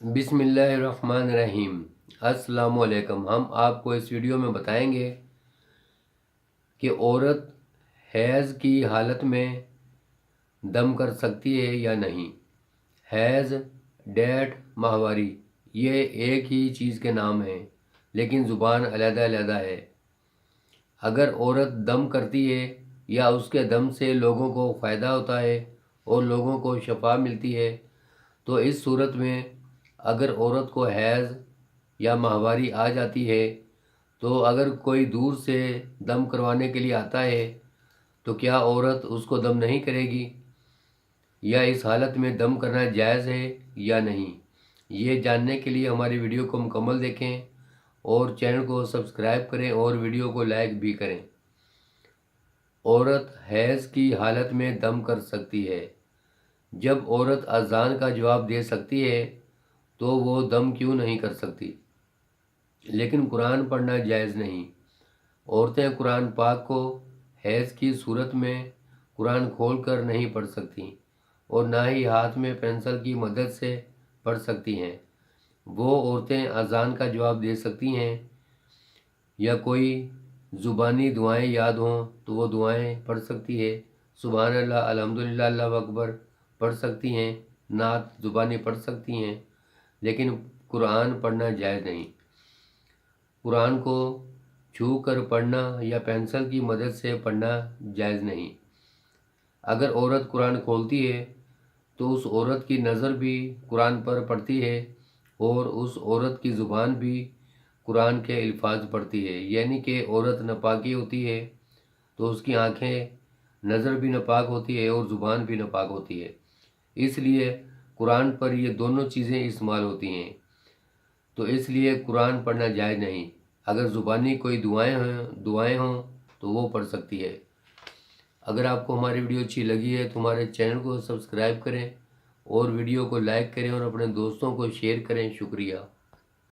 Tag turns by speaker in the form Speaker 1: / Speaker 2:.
Speaker 1: बिस्मिल्लाहिर्रहमानिर्रहीम। अस्सलामुअलैकुम। हम आपको इस वीडियो में बताएंगे कि औरत हैज़ की हालत में दम कर सकती है या नहीं। हैज़, डेट, माहवारी ये एक ही चीज़ के नाम हैं, लेकिन ज़ुबान अलग-अलग है। अगर औरत दम करती है या उसके दम से लोगों को फ़ायदा होता है और लोगों को शफा मिलती है, तो इस सूरत में अगर औरत को हैज़ या माहवारी आ जाती है, तो अगर कोई दूर से दम करवाने के लिए आता है तो क्या औरत उसको दम नहीं करेगी, या इस हालत में दम करना जायज़ है या नहीं। ये जानने के लिए हमारी वीडियो को मुकम्मल देखें और चैनल को सब्सक्राइब करें और वीडियो को लाइक भी करें। औरत हैज़ की हालत में दम कर सकती है। जब औरत अज़ान का जवाब दे सकती है तो वो दम क्यों नहीं कर सकती, लेकिन कुरान पढ़ना जायज़ नहीं। औरतें कुरान पाक को हैज़ की सूरत में कुरान खोल कर नहीं पढ़ सकती और ना ही हाथ में पेंसिल की मदद से पढ़ सकती हैं। वो औरतें अज़ान का जवाब दे सकती हैं या कोई ज़ुबानी दुआएं याद हों तो वो दुआएं पढ़ सकती है। सुबहान अल्लाह, अल्हम्दुलिल्लाह, अल्लाहु अकबर पढ़ सकती हैं, नात ज़ुबानी पढ़ सकती हैं, लेकिन कुरान पढ़ना जायज़ नहीं। कुरान को छू कर पढ़ना या पेंसिल की मदद से पढ़ना जायज़ नहीं। अगर औरत कुरान खोलती है तो उस औरत की नज़र भी कुरान पर पड़ती है और उस औरत की ज़ुबान भी कुरान के अल्फाज पढ़ती है। यानी कि औरत नापाकी होती है तो उसकी आंखें, नज़र भी नापाक होती है और ज़ुबान भी नापाक होती है। इसलिए कुरान पर ये दोनों चीज़ें इस्तेमाल होती हैं, तो इसलिए कुरान पढ़ना जायज़ नहीं। अगर ज़ुबानी कोई दुआएं हों तो वो पढ़ सकती है। अगर आपको हमारी वीडियो अच्छी लगी है तो हमारे चैनल को सब्सक्राइब करें और वीडियो को लाइक करें और अपने दोस्तों को शेयर करें। शुक्रिया।